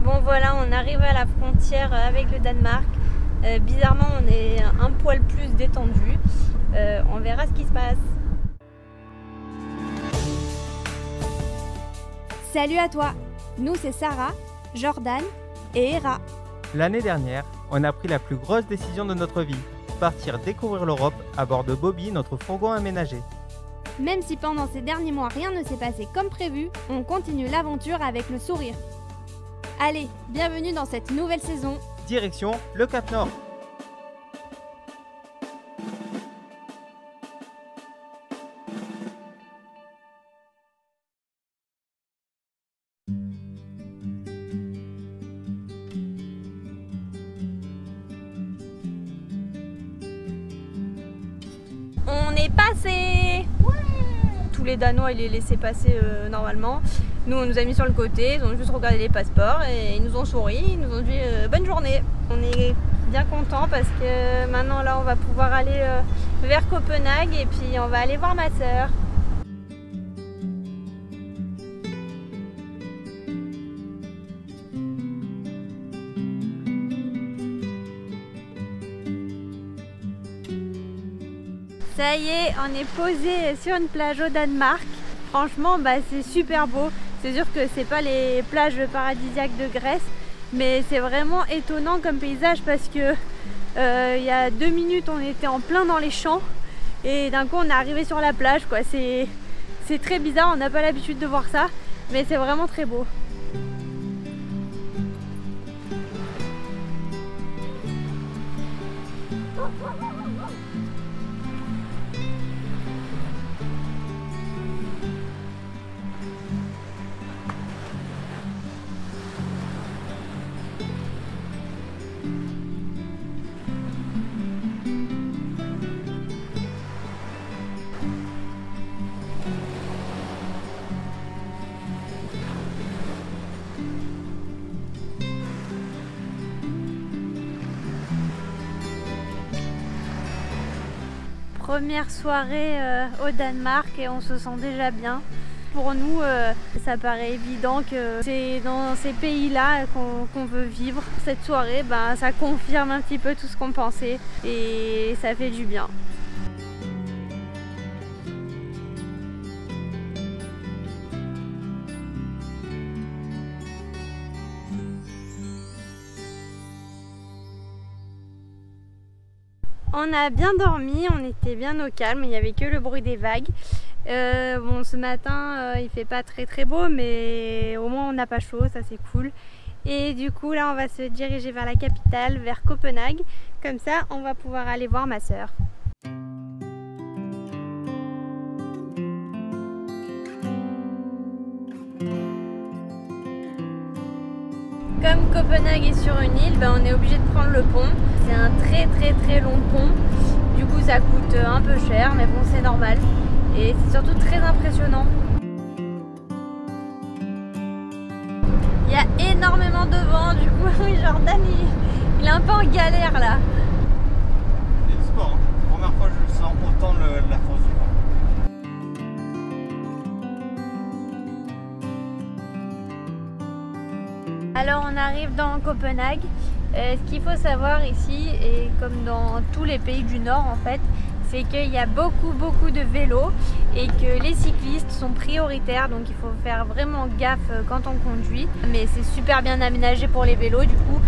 Bon voilà, on arrive à la frontière avec le Danemark. Bizarrement, on est un poil plus détendu. On verra ce qui se passe. Salut à toi, nous c'est Sarah, Jordan et Hera. L'année dernière, on a pris la plus grosse décision de notre vie, partir découvrir l'Europe à bord de Bobby, notre fourgon aménagé. Même si pendant ces derniers mois rien ne s'est passé comme prévu, on continue l'aventure avec le sourire. Allez, bienvenue dans cette nouvelle saison. Direction le Cap Nord. On est passé. Ouais. Tous les Danois ils les laissaient passer normalement. Nous on nous a mis sur le côté, ils ont juste regardé les passeports et ils nous ont souri, ils nous ont dit bonne journée. On est bien contents parce que maintenant là on va pouvoir aller vers Copenhague et puis on va aller voir ma sœur. Ça y est, on est posé sur une plage au Danemark. Franchement, c'est super beau. C'est sûr que c'est pas les plages paradisiaques de Grèce, mais c'est vraiment étonnant comme paysage parce que il y a 2 minutes, on était en plein dans les champs et d'un coup, on est arrivé sur la plage, quoi. C'est très bizarre, on n'a pas l'habitude de voir ça, mais c'est vraiment très beau. Première soirée au Danemark et on se sent déjà bien. Pour nous, ça paraît évident que c'est dans ces pays-là qu'on veut vivre. Cette soirée, ça confirme un petit peu tout ce qu'on pensait et ça fait du bien. On a bien dormi, on était bien au calme, il n'y avait que le bruit des vagues. Bon, ce matin, il fait pas très beau, mais au moins on n'a pas chaud, ça c'est cool. Et du coup, là, on va se diriger vers la capitale, vers Copenhague. Comme ça, on va pouvoir aller voir ma sœur. Comme Copenhague est sur une île, on est obligé de prendre le pont. C'est un très long pont. Du coup ça coûte un peu cher, mais bon c'est normal. Et c'est surtout très impressionnant. Il y a énormément de vent, du coup Jordan il est un peu en galère là. C'est du sport, hein. Première fois je sens autant la force du vent. Alors on arrive dans Copenhague. Ce qu'il faut savoir ici, et comme dans tous les pays du Nord en fait, c'est qu'il y a beaucoup de vélos et que les cyclistes sont prioritaires, donc il faut faire vraiment gaffe quand on conduit. Mais c'est super bien aménagé pour les vélos, du coup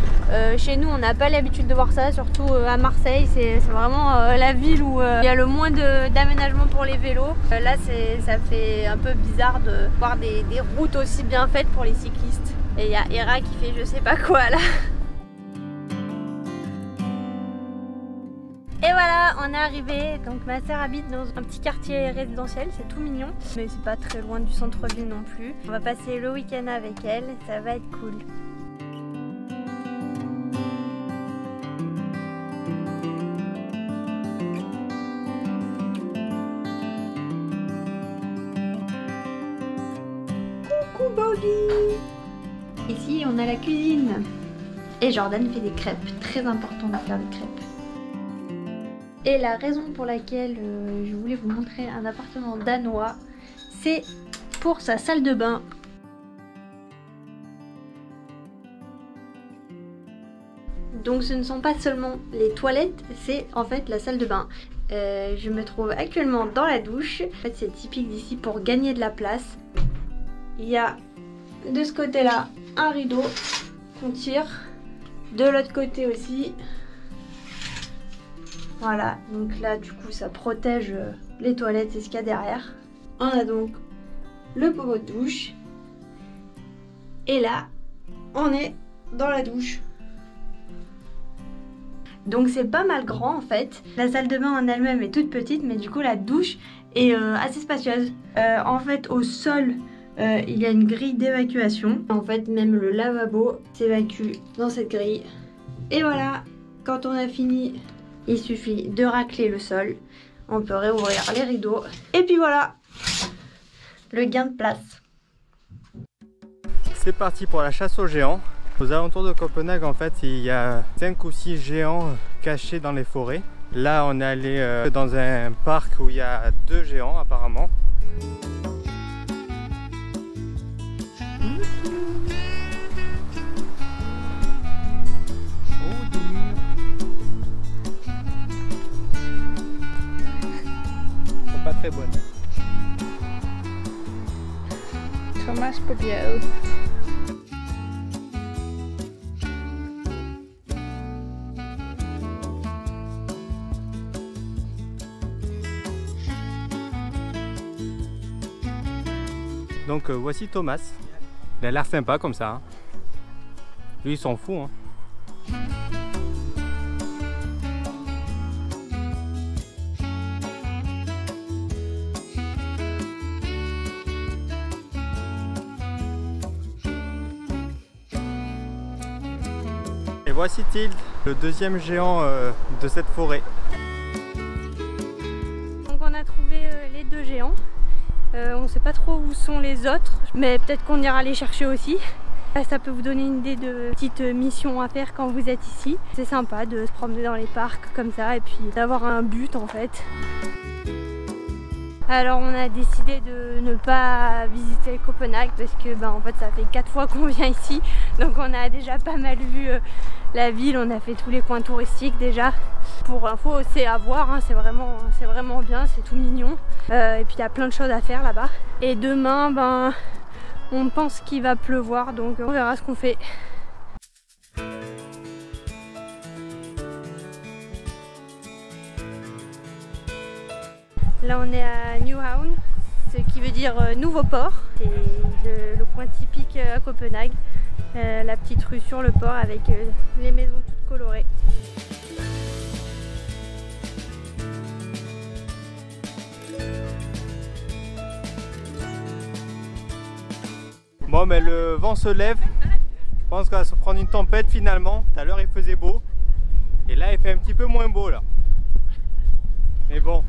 chez nous on n'a pas l'habitude de voir ça, surtout à Marseille, c'est vraiment la ville où il y a le moins d'aménagement pour les vélos. Là ça fait un peu bizarre de voir des routes aussi bien faites pour les cyclistes. Et il y a Hera qui fait je sais pas quoi là. Et voilà, on est arrivé. Donc ma sœur habite dans un petit quartier résidentiel, c'est tout mignon. Mais c'est pas très loin du centre-ville non plus. On va passer le week-end avec elle, ça va être cool. Coucou Bobby! Ici on a la cuisine. Et Jordan fait des crêpes, très important de faire des crêpes. Et la raison pour laquelle je voulais vous montrer un appartement danois, c'est pour sa salle de bain. Donc ce ne sont pas seulement les toilettes, c'est en fait la salle de bain. Je me trouve actuellement dans la douche. En fait c'est typique d'ici pour gagner de la place. Il y a de ce côté là un rideau qu'on tire. De l'autre côté aussi. Voilà, donc là du coup ça protège les toilettes et ce qu'il y a derrière. On a donc le pommeau de douche. Et là, on est dans la douche. Donc c'est pas mal grand en fait. La salle de bain en elle-même est toute petite, mais du coup la douche est assez spacieuse. En fait au sol, il y a une grille d'évacuation. En fait même le lavabo s'évacue dans cette grille. Et voilà, quand on a fini, il suffit de racler le sol. On peut réouvrir les rideaux. Et puis voilà, le gain de place. C'est parti pour la chasse aux géants. Aux alentours de Copenhague, en fait, il y a 5 ou 6 géants cachés dans les forêts. Là, on est allé dans un parc où il y a 2 géants apparemment. Ils sont pas très bonnes. Thomas på bjerget. Donc voici Thomas. Il a l'air sympa comme ça. Hein. Lui, il s'en fout. Hein. Et voici Tilt, le deuxième géant de cette forêt. Donc on a trouvé les 2 géants. On ne sait pas trop où sont les autres, mais peut-être qu'on ira les chercher aussi. Ça peut vous donner une idée de petite mission à faire quand vous êtes ici. C'est sympa de se promener dans les parcs comme ça et puis d'avoir un but en fait. Alors on a décidé de ne pas visiter Copenhague parce que en fait ça fait 4 fois qu'on vient ici. Donc on a déjà pas mal vu la ville, on a fait tous les coins touristiques déjà. Pour info, c'est à voir, hein, c'est vraiment bien, c'est tout mignon. Et puis il y a plein de choses à faire là-bas. Et demain, on pense qu'il va pleuvoir, donc on verra ce qu'on fait. Là on est à Nyhavn, ce qui veut dire nouveau port. C'est le coin typique à Copenhague. La petite rue sur le port avec les maisons toutes colorées. Bon, mais le vent se lève. Je pense qu'on va se prendre une tempête finalement. Tout à l'heure il faisait beau. Et là il fait un petit peu moins beau là. Mais bon.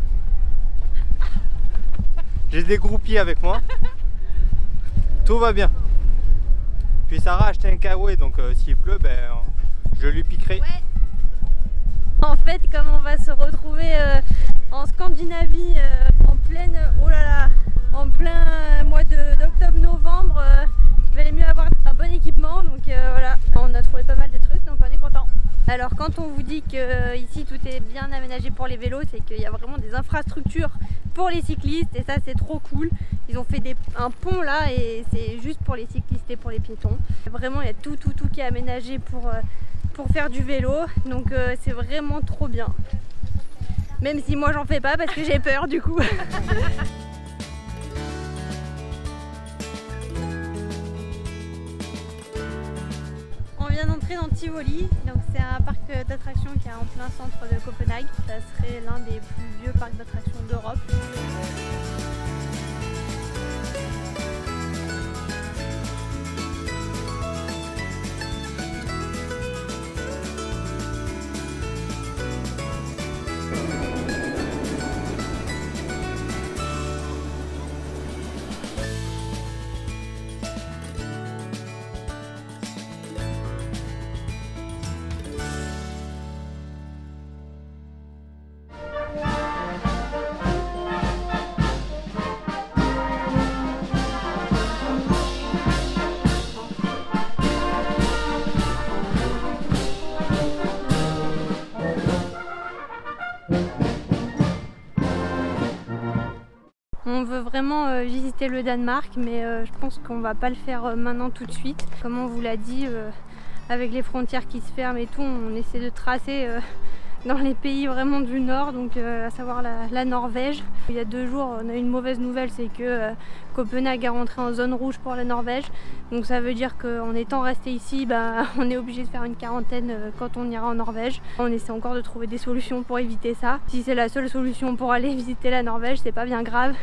J'ai des groupies avec moi. Tout va bien. Puis Sarah a acheté un kawaii, donc s'il pleut, je lui piquerai. Ouais. En fait, comme on va se retrouver en Scandinavie en pleine, en plein mois d'octobre-novembre, il valait mieux avoir un bon équipement. Donc voilà, on a trouvé pas mal de trucs, donc on est content. Alors quand on vous dit que ici tout est bien aménagé pour les vélos, c'est qu'il y a vraiment des infrastructures pour les cyclistes et ça c'est trop cool. Ils ont fait un pont là et c'est juste pour les cyclistes et pour les piétons. Vraiment il y a tout qui est aménagé pour faire du vélo, donc c'est vraiment trop bien. Même si moi j'en fais pas parce que j'ai peur du coup. On vient d'entrer dans Tivoli, donc c'est un parc d'attractions qui est en plein centre de Copenhague. Ça serait l'un des plus vieux parcs d'attractions d'Europe. On veut vraiment visiter le Danemark, mais je pense qu'on va pas le faire maintenant tout de suite. Comme on vous l'a dit, avec les frontières qui se ferment et tout, on essaie de tracer dans les pays vraiment du nord, donc à savoir la Norvège. Il y a 2 jours, on a eu une mauvaise nouvelle, c'est que Copenhague est rentré en zone rouge pour la Norvège. Donc ça veut dire qu'en étant resté ici, on est obligé de faire une quarantaine quand on ira en Norvège. On essaie encore de trouver des solutions pour éviter ça. Si c'est la seule solution pour aller visiter la Norvège, c'est pas bien grave.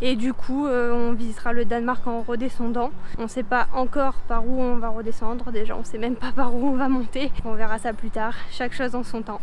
Et du coup, on visitera le Danemark en redescendant. On ne sait pas encore par où on va redescendre. Déjà, on ne sait même pas par où on va monter. On verra ça plus tard. Chaque chose en son temps.